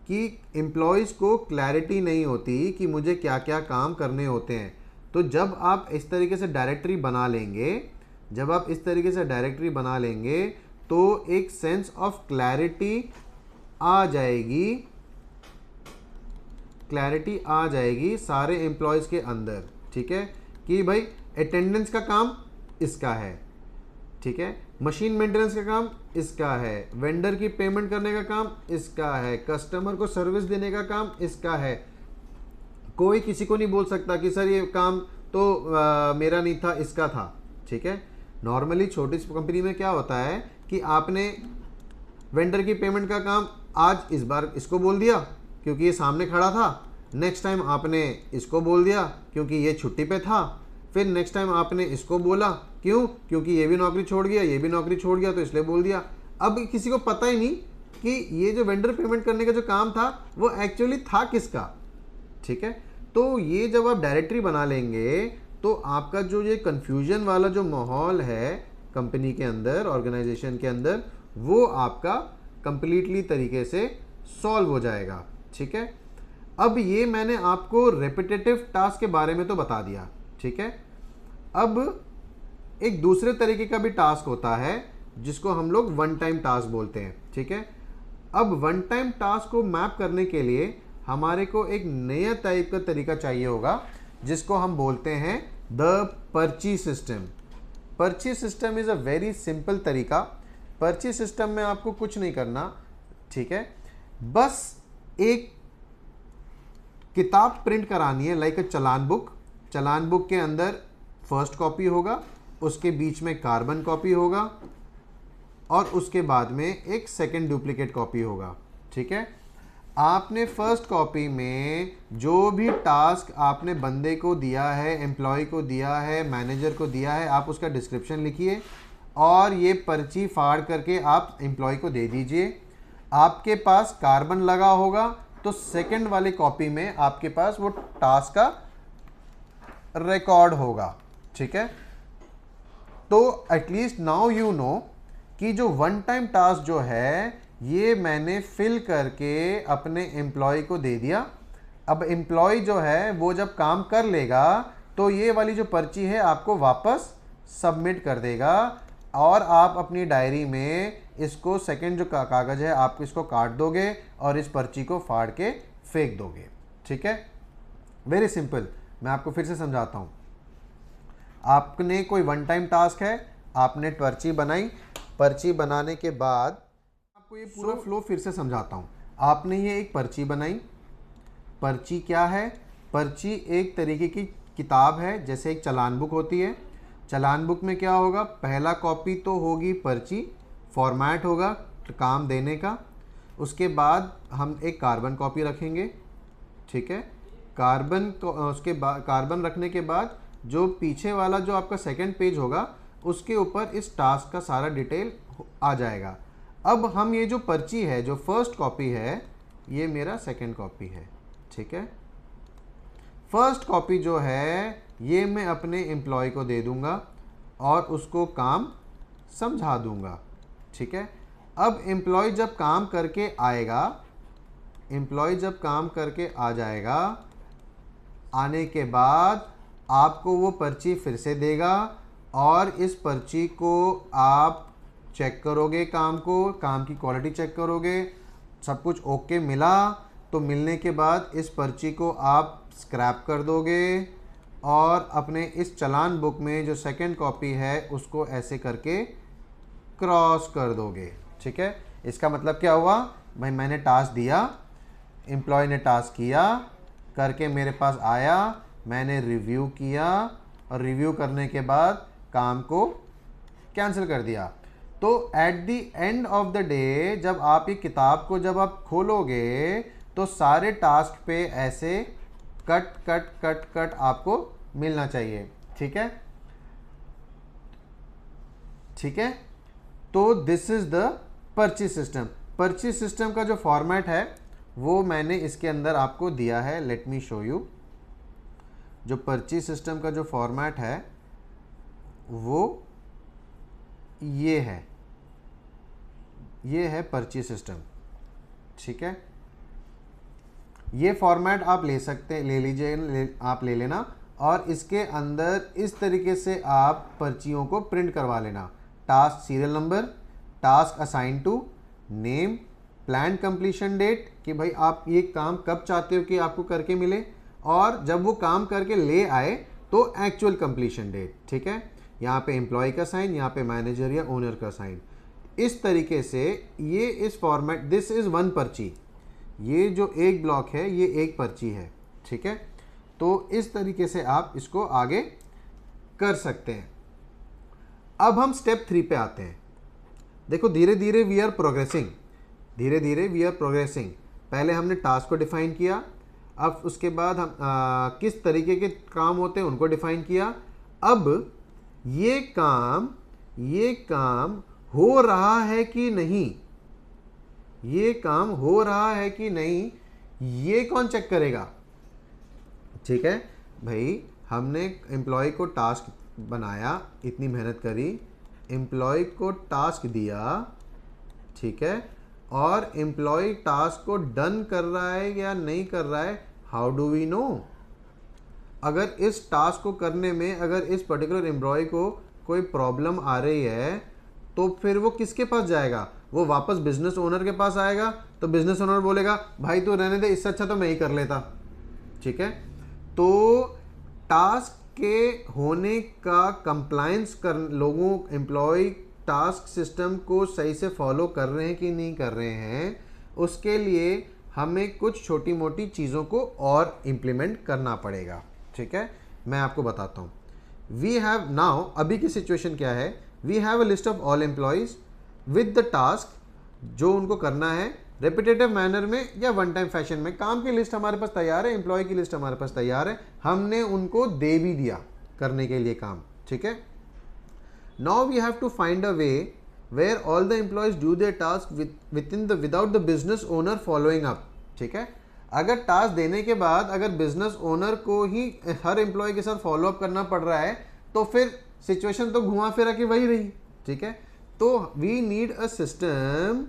S1: कि एम्प्लॉयज़ को क्लैरिटी नहीं होती कि मुझे क्या क्या काम करने होते हैं। तो जब आप इस तरीके से डायरेक्टरी बना लेंगे तो एक सेंस ऑफ क्लैरिटी आ जाएगी क्लैरिटी आ जाएगी सारे एम्प्लॉयज़ के अंदर, ठीक है, कि भाई अटेंडेंस का काम इसका है, ठीक है, मशीन मेंटेनेंस का काम इसका है, वेंडर की पेमेंट करने का काम इसका है, कस्टमर को सर्विस देने का काम इसका है। कोई किसी को नहीं बोल सकता कि सर ये काम तो मेरा नहीं था, इसका था, ठीक है। नॉर्मली छोटी कंपनी में क्या होता है कि आपने वेंडर की पेमेंट का काम आज इस बार इसको बोल दिया क्योंकि ये सामने खड़ा था, नेक्स्ट टाइम आपने इसको बोल दिया क्योंकि ये छुट्टी पे था, फिर नेक्स्ट टाइम आपने इसको बोला, क्यों, क्योंकि ये भी नौकरी छोड़ गया, ये भी नौकरी छोड़ गया, तो इसलिए बोल दिया। अब किसी को पता ही नहीं कि ये जो वेंडर पेमेंट करने का जो काम था वो एक्चुअली था किसका, ठीक है। तो ये जब आप डायरेक्टरी बना लेंगे तो आपका जो ये कन्फ्यूजन वाला जो माहौल है कंपनी के अंदर, ऑर्गेनाइजेशन के अंदर, वो आपका कंप्लीटली तरीके से सॉल्व हो जाएगा, ठीक है। अब ये मैंने आपको रेपिटेटिव टास्क के बारे में तो बता दिया, ठीक है। अब एक दूसरे तरीके का भी टास्क होता है जिसको हम लोग वन टाइम टास्क बोलते हैं, ठीक है। अब वन टाइम टास्क को मैप करने के लिए हमारे को एक नया टाइप का तरीका चाहिए होगा जिसको हम बोलते हैं द पर्ची सिस्टम। पर्ची system is a very simple तरीका। पर्ची सिस्टम में आपको कुछ नहीं करना, ठीक है, बस एक किताब प्रिंट करानी है, लाइक अ चालान बुक। चालान बुक के अंदर फर्स्ट कॉपी होगा, उसके बीच में कार्बन कॉपी होगा और उसके बाद में एक सेकंड डुप्लीकेट कॉपी होगा, ठीक है। आपने फर्स्ट कॉपी में जो भी टास्क आपने बंदे को दिया है, एम्प्लॉय को दिया है, मैनेजर को दिया है, आप उसका डिस्क्रिप्शन लिखिए और ये पर्ची फाड़ करके आप एम्प्लॉय को दे दीजिए। आपके पास कार्बन लगा होगा तो सेकंड वाली कॉपी में आपके पास वो टास्क का रिकॉर्ड होगा, ठीक है। तो एटलीस्ट नाउ यू नो कि जो वन टाइम टास्क जो है ये मैंने फिल करके अपने एम्प्लॉय को दे दिया। अब एम्प्लॉय जो है वो जब काम कर लेगा तो ये वाली जो पर्ची है आपको वापस सबमिट कर देगा और आप अपनी डायरी में इसको सेकंड जो कागज़ है आप इसको काट दोगे और इस पर्ची को फाड़ के फेंक दोगे, ठीक है। Very simple. मैं आपको फिर से समझाता हूँ। आपने कोई वन टाइम टास्क है, आपने पर्ची बनाई, पर्ची बनाने के बाद आपको ये पूरा फ्लो फिर से समझाता हूँ। आपने ये एक पर्ची बनाई। पर्ची क्या है? पर्ची एक तरीके की किताब है, जैसे एक चालान बुक होती है। चालान बुक में क्या होगा? पहला कॉपी तो होगी पर्ची, फॉर्मेट होगा काम देने का। उसके बाद हम एक कार्बन कॉपी रखेंगे, ठीक है। कार्बन को उसके बाद कार्बन रखने के बाद जो पीछे वाला जो आपका सेकंड पेज होगा उसके ऊपर इस टास्क का सारा डिटेल आ जाएगा। अब हम ये जो पर्ची है, जो फर्स्ट कॉपी है, ये मेरा सेकंड कॉपी है, ठीक है। फर्स्ट कॉपी जो है ये मैं अपने एम्प्लॉय को दे दूंगा और उसको काम समझा दूंगा, ठीक है। अब एम्प्लॉय जब काम करके आएगा, एम्प्लॉय जब काम करके आ जाएगा, आने के बाद आपको वो पर्ची फिर से देगा और इस पर्ची को आप चेक करोगे, काम की क्वालिटी चेक करोगे। सब कुछ ओके मिला तो मिलने के बाद इस पर्ची को आप स्क्रैप कर दोगे और अपने इस चालान बुक में जो सेकंड कॉपी है उसको ऐसे करके क्रॉस कर दोगे, ठीक है। इसका मतलब क्या हुआ? भाई मैंने टास्क दिया, एम्प्लॉय ने टास्क किया, करके मेरे पास आया, मैंने रिव्यू किया और रिव्यू करने के बाद काम को कैंसिल कर दिया। तो at the end of the day जब आप ये किताब को जब आप खोलोगे तो सारे टास्क पे ऐसे कट कट कट कट आपको मिलना चाहिए, ठीक है, ठीक है। तो दिस इज द पर्ची सिस्टम। पर्ची सिस्टम का जो फॉर्मेट है वो मैंने इसके अंदर आपको दिया है। Let me show you. जो पर्ची सिस्टम का जो फॉर्मेट है वो ये है पर्ची सिस्टम, ठीक है। ये फॉर्मेट आप ले सकते, ले लीजिए, आप ले लेना और इसके अंदर इस तरीके से आप पर्चियों को प्रिंट करवा लेना। Task serial number, task assign to, name, plan completion date कि भाई आप ये काम कब चाहते हो कि आपको करके मिले, और जब वो काम करके ले आए तो एक्चुअल कंप्लीशन डेट। ठीक है, यहाँ पे एम्प्लॉय का साइन, यहाँ पे मैनेजर या ओनर का साइन। इस तरीके से ये इस फॉर्मेट, दिस इज़ वन पर्ची, ये जो एक ब्लॉक है ये एक पर्ची है। ठीक है, तो इस तरीके से आप इसको आगे कर सकते हैं। अब हम स्टेप 3 पे आते हैं। देखो धीरे धीरे वी आर प्रोग्रेसिंग, धीरे धीरे वी आर प्रोग्रेसिंग। पहले हमने टास्क को डिफाइन किया, अब उसके बाद हम किस तरीके के काम होते हैं उनको डिफाइन किया। अब ये काम हो रहा है कि नहीं, ये काम हो रहा है कि नहीं, ये कौन चेक करेगा। ठीक है भाई, हमने एम्प्लॉय को टास्क बनाया, इतनी मेहनत करी, एम्प्लॉय को टास्क दिया। ठीक है, और एम्प्लॉय टास्क को डन कर रहा है या नहीं कर रहा है, हाउ डू वी नो। अगर इस टास्क को करने में अगर इस पर्टिकुलर एम्प्लॉय को कोई प्रॉब्लम आ रही है तो फिर वो किसके पास जाएगा, वो वापस बिजनेस ओनर के पास आएगा। तो बिजनेस ओनर बोलेगा भाई तू रहने दे, इससे अच्छा तो मैं ही कर लेता। ठीक है, तो टास्क के होने का कंप्लायंस कर, लोगों एम्प्लॉय टास्क सिस्टम को सही से फॉलो कर रहे हैं कि नहीं कर रहे हैं, उसके लिए हमें कुछ छोटी मोटी चीज़ों को और इम्प्लीमेंट करना पड़ेगा। ठीक है, मैं आपको बताता हूँ। वी हैव नाउ, अभी की सिचुएशन क्या है, we have a list of all employees with the task, जो उनको करना है रेपिटेटिव मैनर में या वन टाइम फैशन में। काम की लिस्ट हमारे पास तैयार है, एम्प्लॉय की लिस्ट हमारे पास तैयार है, हमने उनको दे भी दिया करने के लिए काम। ठीक है, now we have to find a way where all the employees do their task without the business owner following up. ठीक है, अगर टास्क देने के बाद अगर बिजनेस ओनर को ही हर एम्प्लॉय के साथ फॉलो अप करना पड़ रहा है तो फिर सिचुएशन तो घुमा फिरा के वही रही। ठीक है, तो we need a system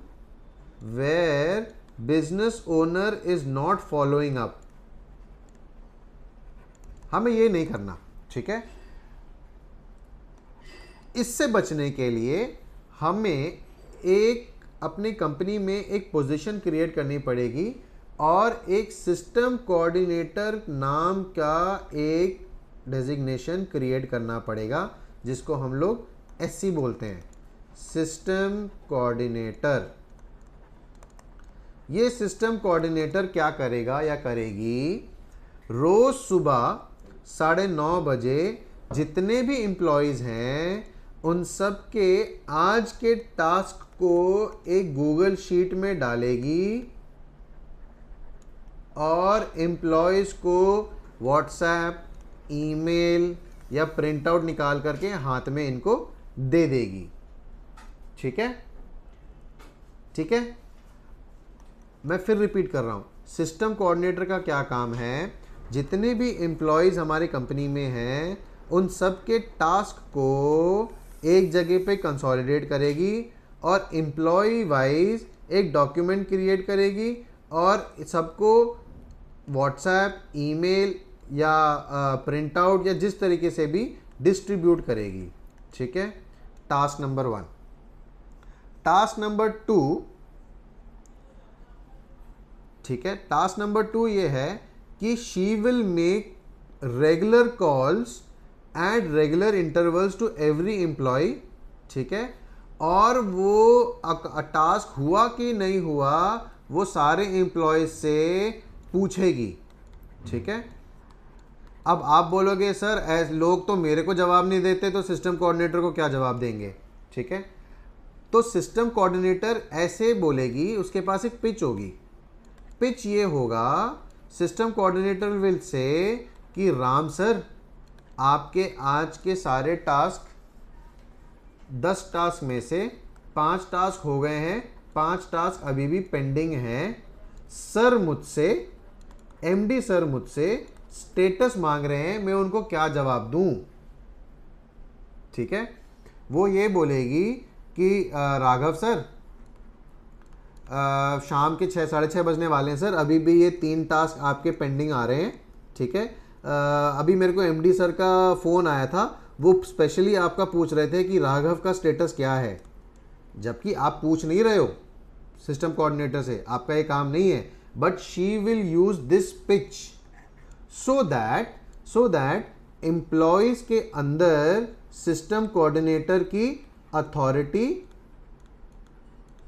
S1: where business owner is not following up। हमें ये नहीं करना। ठीक है, इससे बचने के लिए हमें एक अपनी कंपनी में एक पोजीशन क्रिएट करनी पड़ेगी और एक सिस्टम कोऑर्डिनेटर नाम का एक डेजिग्नेशन क्रिएट करना पड़ेगा, जिसको हम लोग SC बोलते हैं, सिस्टम कोऑर्डिनेटर। ये सिस्टम कोऑर्डिनेटर क्या करेगा या करेगी, रोज सुबह 9:30 बजे जितने भी एम्प्लॉयज़ हैं उन सब के आज के टास्क को एक गूगल शीट में डालेगी और एम्प्लॉयज़ को व्हाट्सएप, ईमेल या प्रिंट आउट निकाल करके हाथ में इनको दे देगी। ठीक है, ठीक है, मैं फिर रिपीट कर रहा हूँ। सिस्टम कोऑर्डिनेटर का क्या काम है, जितने भी एम्प्लॉयज़ हमारी कंपनी में हैं उन सब के टास्क को एक जगह पे कंसोलिडेट करेगी और एम्प्लॉय वाइज एक डॉक्यूमेंट क्रिएट करेगी और सबको व्हाट्सएप, ईमेल या प्रिंट आउट या जिस तरीके से भी डिस्ट्रीब्यूट करेगी। ठीक है, टास्क नंबर 1। टास्क नंबर 2, ठीक है, टास्क नंबर 2 ये है कि she will make regular calls at regular intervals to every employee. ठीक है, और वो टास्क हुआ कि नहीं हुआ वो सारे एम्प्लॉयज से पूछेगी। ठीक है, अब आप बोलोगे सर लोग तो मेरे को जवाब नहीं देते तो सिस्टम कोऑर्डिनेटर को क्या जवाब देंगे। ठीक है, तो सिस्टम कोऑर्डिनेटर ऐसे बोलेगी, उसके पास एक पिच होगी। पिच ये होगा, सिस्टम कोऑर्डिनेटर विल से कि राम सर आपके आज के सारे टास्क 10 टास्क में से 5 टास्क हो गए हैं, 5 टास्क अभी भी पेंडिंग हैं। सर मुझसे, MD सर मुझसे स्टेटस मांग रहे हैं, मैं उनको क्या जवाब दूं। ठीक है, वो ये बोलेगी कि राघव सर शाम के 6, 6:30 बजने वाले हैं सर, अभी भी ये 3 टास्क आपके पेंडिंग आ रहे हैं। ठीक है, अभी मेरे को MD सर का फ़ोन आया था, वो स्पेशली आपका पूछ रहे थे कि राघव का स्टेटस क्या है, जबकि आप पूछ नहीं रहे हो सिस्टम कोऑर्डिनेटर से, आपका ये काम नहीं है, but she will use this pitch so that employees के अंदर सिस्टम कोऑर्डिनेटर की अथॉरिटी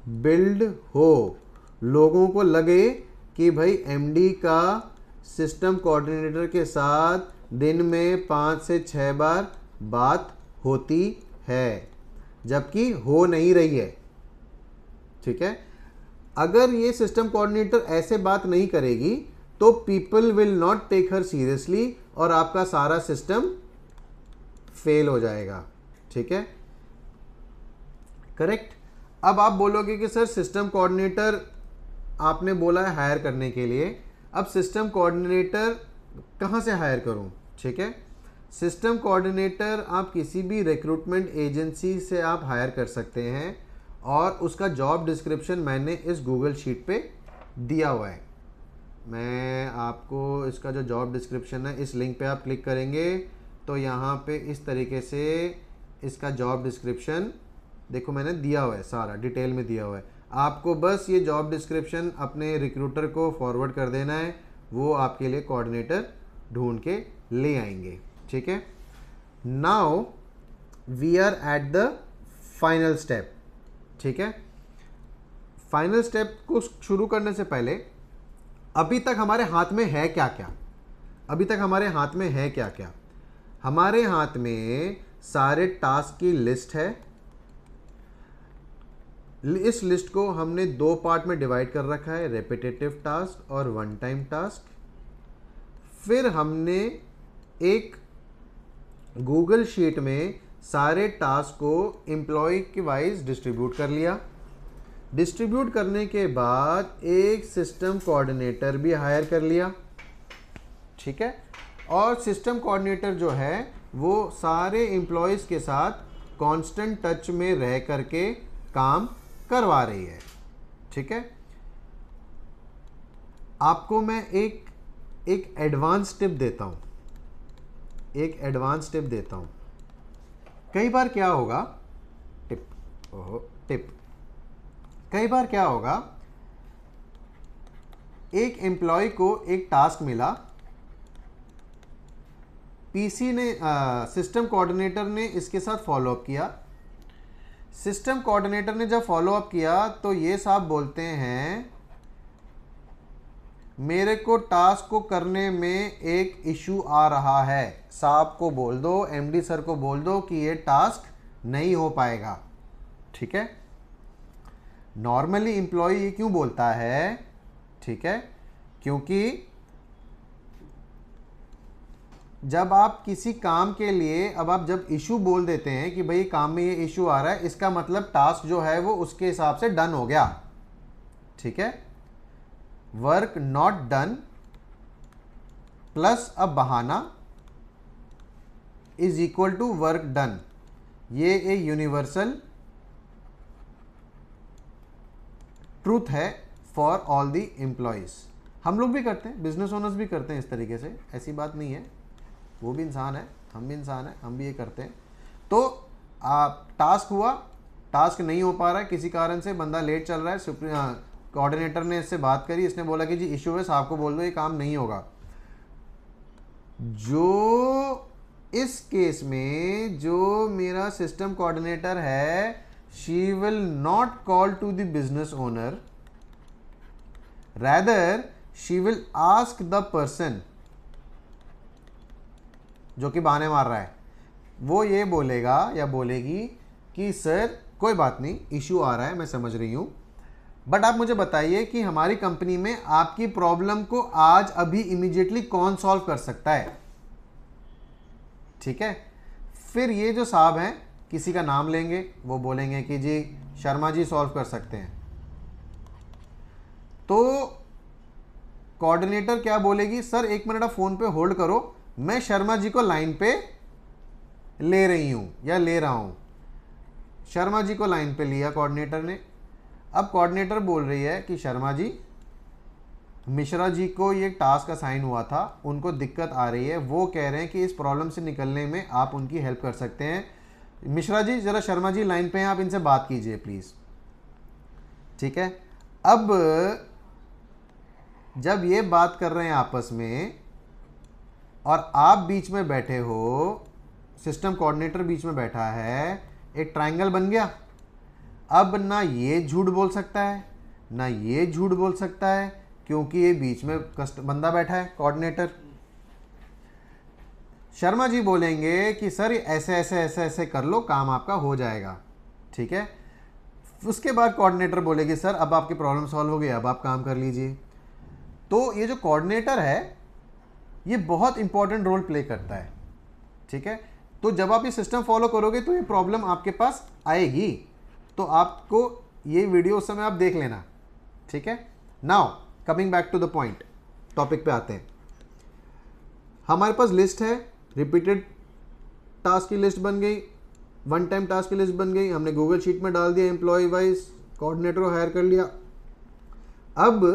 S1: बिल्ड हो, लोगों को लगे कि भाई एमडी का सिस्टम कोऑर्डिनेटर के साथ दिन में 5 से 6 बार बात होती है, जबकि हो नहीं रही है। ठीक है, अगर ये सिस्टम कोऑर्डिनेटर ऐसे बात नहीं करेगी तो people will not take her seriously और आपका सारा सिस्टम फेल हो जाएगा। ठीक है, करेक्ट। अब आप बोलोगे कि सर सिस्टम कोऑर्डिनेटर आपने बोला है हायर करने के लिए, अब सिस्टम कोऑर्डिनेटर कहाँ से हायर करूँ? ठीक है, सिस्टम कोऑर्डिनेटर आप किसी भी रिक्रूटमेंट एजेंसी से आप हायर कर सकते हैं और उसका जॉब डिस्क्रिप्शन मैंने इस गूगल शीट पे दिया हुआ है। मैं आपको इसका जो जॉब डिस्क्रिप्शन है, इस लिंक पे आप क्लिक करेंगे तो यहाँ पे इस तरीके से इसका जॉब डिस्क्रिप्शन देखो मैंने दिया हुआ है, सारा डिटेल में दिया हुआ है। आपको बस ये जॉब डिस्क्रिप्शन अपने रिक्रूटर को फॉरवर्ड कर देना है, वो आपके लिए कोऑर्डिनेटर ढूंढ के ले आएंगे। ठीक है, now we are at the final step. ठीक है, फाइनल स्टेप को शुरू करने से पहले अभी तक हमारे हाथ में है क्या क्या? अभी तक हमारे हाथ में है क्या क्या? हमारे हाथ में सारे टास्क की लिस्ट है। इस लिस्ट को हमने 2 पार्ट में डिवाइड कर रखा है, रेपिटेटिव टास्क और वन टाइम टास्क। फिर हमने एक गूगल शीट में सारे टास्क को एम्प्लॉय के वाइज डिस्ट्रीब्यूट कर लिया। डिस्ट्रीब्यूट करने के बाद एक सिस्टम कोऑर्डिनेटर भी हायर कर लिया। ठीक है, और सिस्टम कोऑर्डिनेटर जो है वो सारे एम्प्लॉयज़ के साथ कांस्टेंट टच में रह करके काम करवा रही है। ठीक है, आपको मैं एक एडवांस टिप देता हूं, कई बार क्या होगा, कई बार क्या होगा, एक एम्प्लॉय को एक टास्क मिला, पीसी ने सिस्टम कोऑर्डिनेटर ने इसके साथ फॉलोअप किया। सिस्टम कोऑर्डिनेटर ने जब फॉलोअप किया तो ये साहब बोलते हैं मेरे को टास्क को करने में एक इशू आ रहा है, साहब को बोल दो, एमडी सर को बोल दो कि ये टास्क नहीं हो पाएगा। ठीक है, नॉर्मली एम्प्लॉय ये क्यों बोलता है? ठीक है, क्योंकि जब आप किसी काम के लिए अब आप जब इशू बोल देते हैं कि भाई काम में ये इशू आ रहा है, इसका मतलब टास्क जो है वो उसके हिसाब से डन हो गया। ठीक है, work not done plus a बहाना is equal to work done. ये एक यूनिवर्सल ट्रूथ है फॉर ऑल द एम्प्लॉयज। हम लोग भी करते हैं, बिजनेस ओनर्स भी करते हैं इस तरीके से, ऐसी बात नहीं है, वो भी इंसान है, हम भी इंसान है, हम भी ये करते हैं। तो टास्क हुआ, टास्क नहीं हो पा रहा है, किसी कारण से बंदा लेट चल रहा है, कोऑर्डिनेटर ने इससे बात करी, इसने बोला कि जी इशू है, साहब को बोल दो ये काम नहीं होगा। जो इस केस में जो मेरा सिस्टम कोऑर्डिनेटर है, she will not call to the business owner, rather she will ask the person जो कि बहाने मार रहा है, वो ये बोलेगा या बोलेगी कि सर कोई बात नहीं, इशू आ रहा है, मैं समझ रही हूँ, बट आप मुझे बताइए कि हमारी कंपनी में आपकी प्रॉब्लम को आज अभी इमीडिएटली कौन सॉल्व कर सकता है। ठीक है, फिर ये जो साहब हैं किसी का नाम लेंगे, वो बोलेंगे कि जी शर्मा जी सॉल्व कर सकते हैं। तो कोऑर्डिनेटर क्या बोलेगी, सर 1 मिनट आप फोन पे होल्ड करो, मैं शर्मा जी को लाइन पे ले रही हूं या ले रहा हूं। शर्मा जी को लाइन पे लिया कोऑर्डिनेटर ने। अब कोऑर्डिनेटर बोल रही है कि शर्मा जी, मिश्रा जी को ये टास्क असाइन हुआ था, उनको दिक्कत आ रही है, वो कह रहे हैं कि इस प्रॉब्लम से निकलने में आप उनकी हेल्प कर सकते हैं। मिश्रा जी जरा शर्मा जी लाइन पे हैं, आप इनसे बात कीजिए प्लीज़। ठीक है, अब जब ये बात कर रहे हैं आपस में और आप बीच में बैठे हो, सिस्टम कोऑर्डिनेटर बीच में बैठा है, एक ट्रायंगल बन गया। अब ना ये झूठ बोल सकता है ना ये झूठ बोल सकता है, क्योंकि ये बीच में बंदा बैठा है, कोऑर्डिनेटर। शर्मा जी बोलेंगे कि सर ऐसे ऐसे ऐसे ऐसे कर लो, काम आपका हो जाएगा, ठीक है। उसके बाद कोऑर्डिनेटर बोलेगी सर अब आपकी प्रॉब्लम सॉल्व हो गई, अब आप काम कर लीजिए। तो ये जो कोऑर्डिनेटर है ये बहुत इंपॉर्टेंट रोल प्ले करता है, ठीक है। तो जब आप ये सिस्टम फॉलो करोगे तो ये प्रॉब्लम आपके पास आएगी, तो आपको ये वीडियो उस समय आप देख लेना, ठीक है। Now coming back to the point, topic पे आते हैं। हमारे पास लिस्ट है, रिपीटेड टास्क की लिस्ट बन गई, वन टाइम टास्क की लिस्ट बन गई, हमने गूगल शीट में डाल दिया, एम्प्लॉय वाइज कोऑर्डिनेटर को हायर कर लिया। अब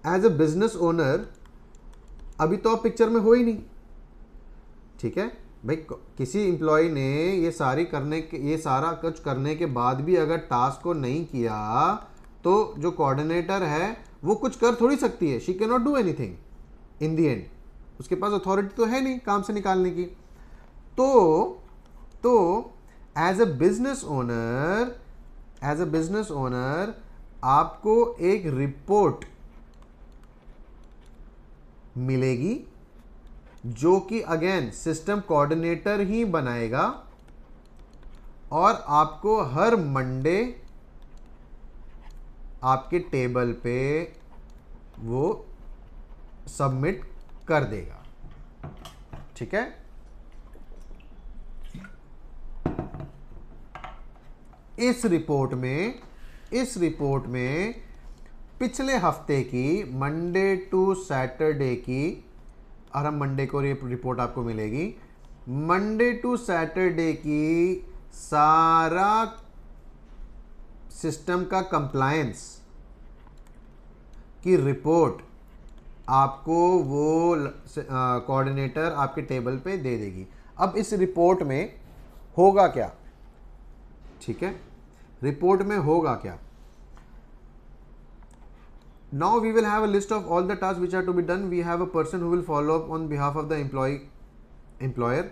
S1: एज ए बिजनेस ओनर अभी तो आप पिक्चर में हो ही नहीं, ठीक है भाई। किसी एम्प्लॉय ने ये सारा कुछ करने के बाद भी अगर टास्क को नहीं किया तो जो कोऑर्डिनेटर है वो कुछ कर थोड़ी सकती है। She can not do anything in the end, उसके पास अथॉरिटी तो है नहीं काम से निकालने की। तो एज ए बिजनेस ओनर आपको एक रिपोर्ट मिलेगी जो कि अगेन सिस्टम कोऑर्डिनेटर ही बनाएगा, और आपको हर मंडे आपके टेबल पे वो सबमिट कर देगा, ठीक है। इस रिपोर्ट में पिछले हफ्ते की मंडे टू सैटरडे की, और हम मंडे को रिपोर्ट आपको मिलेगी, मंडे टू सैटरडे की सारा सिस्टम का कंप्लायंस की रिपोर्ट आपको वो कोऑर्डिनेटर आपके टेबल पे दे देगी। अब इस रिपोर्ट में होगा क्या, ठीक है, रिपोर्ट में होगा क्या। Now we will have a list of all the tasks which are to be done. We have a person who will follow up on behalf of the employer.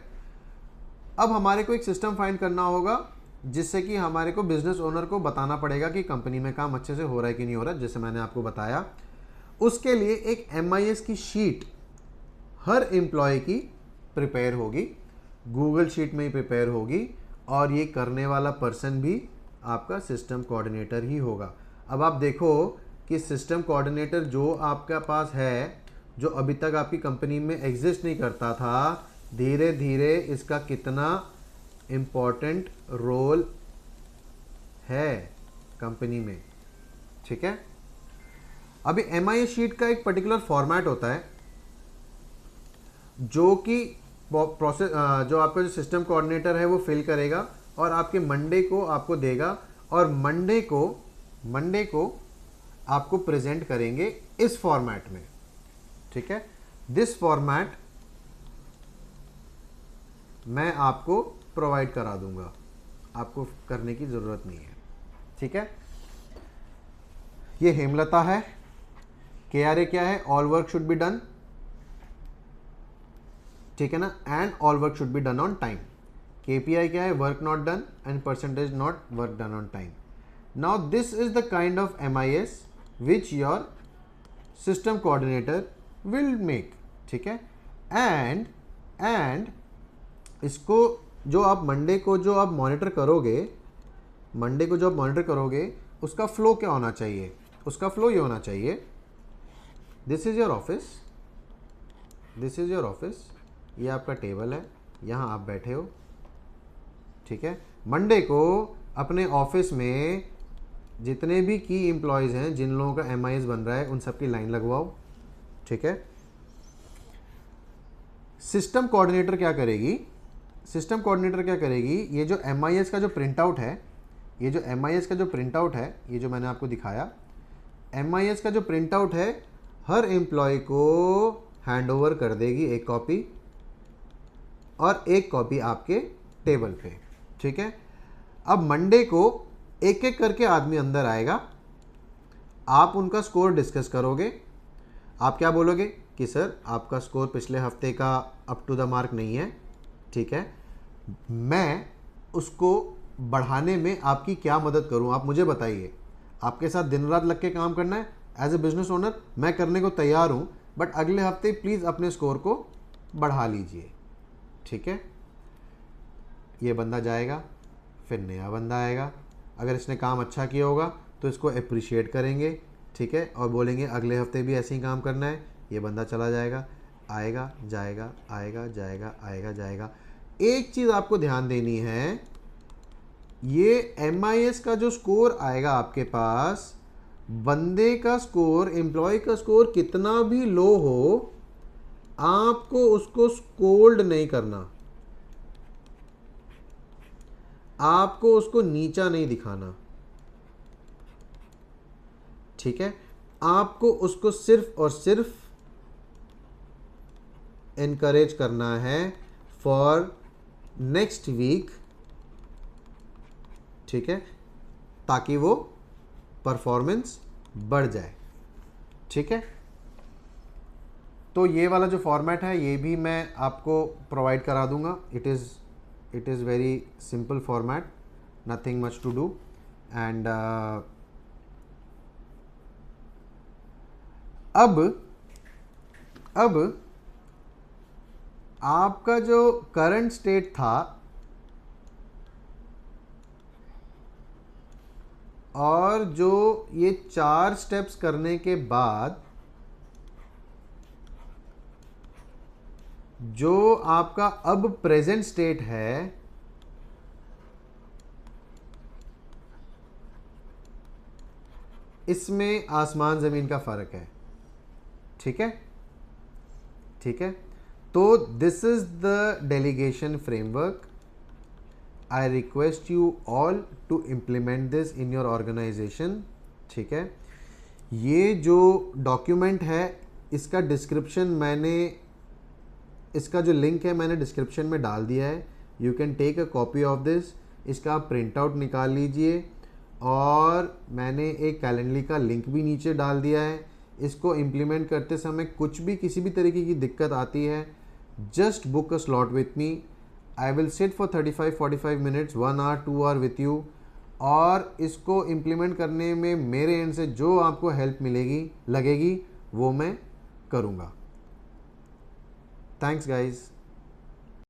S1: अब हमारे को एक सिस्टम फाइंड करना होगा जिससे कि हमारे को बिजनेस ओनर को बताना पड़ेगा कि कंपनी में काम अच्छे से हो रहा है कि नहीं हो रहा है, जैसे मैंने आपको बताया। उसके लिए एक MIS की शीट हर एम्प्लॉय की प्रिपेयर होगी, गूगल शीट में ही प्रिपेयर होगी, और ये करने वाला पर्सन भी आपका सिस्टम कोऑर्डिनेटर ही होगा। अब आप देखो कि सिस्टम कोऑर्डिनेटर जो आपके पास है, जो अभी तक आपकी कंपनी में एग्जिस्ट नहीं करता था, धीरे धीरे इसका कितना इम्पोर्टेंट रोल है कंपनी में, ठीक है। अभी MIS शीट का एक पर्टिकुलर फॉर्मेट होता है जो कि प्रोसेस जो आपका जो सिस्टम कोऑर्डिनेटर है वो फिल करेगा और आपके मंडे को आपको देगा, और मंडे को आपको प्रेजेंट करेंगे इस फॉर्मेट में, ठीक है। दिस फॉर्मेट मैं आपको प्रोवाइड करा दूंगा, आपको करने की ज़रूरत नहीं है, ठीक है। ये हेमलता है। KRA क्या है? All work should be done, ठीक है ना, and all work should be done on time. KPI क्या है? Work not done and percentage not work done on time. Now this is the kind of MIS which your system coordinator will make, ठीक है। And इसको जो आप Monday को जो आप मॉनिटर करोगे, उसका फ्लो क्या होना चाहिए? उसका फ्लो ये होना चाहिए, दिस इज योर ऑफिस, ये आपका टेबल है, यहाँ आप बैठे हो, ठीक है। मंडे को अपने ऑफिस में जितने भी की एम्प्लॉयज़ हैं, जिन लोगों का MIS बन रहा है, उन सब की लाइन लगवाओ, ठीक है। सिस्टम कोऑर्डिनेटर क्या करेगी? ये जो MIS का जो प्रिंट आउट है, ये जो मैंने आपको दिखाया, MIS का जो प्रिंट आउट है, हर एम्प्लॉय को हैंड ओवर कर देगी एक कॉपी, और एक कॉपी आपके टेबल पे, ठीक है। अब मंडे को एक एक करके आदमी अंदर आएगा आप उनका स्कोर डिस्कस करोगे। आप क्या बोलोगे कि सर आपका स्कोर पिछले हफ्ते का अप टू द मार्क नहीं है, ठीक है, मैं उसको बढ़ाने में आपकी क्या मदद करूं, आप मुझे बताइए। आपके साथ दिन रात लग के काम करना है एज ए बिजनेस ओनर, मैं करने को तैयार हूं, बट अगले हफ्ते प्लीज़ अपने स्कोर को बढ़ा लीजिए, ठीक है। ये बंदा जाएगा, फिर नया बंदा आएगा, अगर इसने काम अच्छा किया होगा तो इसको अप्रिशिएट करेंगे, ठीक है, और बोलेंगे अगले हफ्ते भी ऐसे ही काम करना है। ये बंदा चला जाएगा, आएगा जाएगा, आएगा जाएगा, आएगा जाएगा। एक चीज़ आपको ध्यान देनी है, ये MIS का जो स्कोर आएगा आपके पास, बंदे का स्कोर, एम्प्लॉय का स्कोर कितना भी लो हो, आपको उसको स्कोल्ड नहीं करना, आपको उसको नीचा नहीं दिखाना, ठीक है। आपको उसको सिर्फ और सिर्फ एनकरेज करना है फॉर नेक्स्ट वीक, ठीक है, ताकि वो परफॉर्मेंस बढ़ जाए, ठीक है। तो ये वाला जो फॉर्मेट है ये भी मैं आपको प्रोवाइड करा दूंगा। It is very simple format, nothing much to do. And अब आपका जो करंट स्टेट था और जो ये 4 स्टेप्स करने के बाद जो आपका अब प्रेजेंट स्टेट है, इसमें आसमान ज़मीन का फ़र्क है, ठीक है, ठीक है। तो this is the delegation framework. I request you all to implement this in your organization, ठीक है। ये जो डॉक्यूमेंट है इसका डिस्क्रिप्शन इसका जो लिंक है मैंने डिस्क्रिप्शन में डाल दिया है। You can take a copy of this, इसका आप प्रिंट आउट निकाल लीजिए, और मैंने एक कैलेंडली का लिंक भी नीचे डाल दिया है। इसको इम्प्लीमेंट करते समय कुछ भी किसी भी तरीके की दिक्कत आती है, just book a slot with me. I will sit for 35-45 minutes, 1 hour 2 hour with you, और इसको इम्प्लीमेंट करने में मेरे एंड से जो आपको हेल्प लगेगी वो मैं करूँगा। Thanks guys.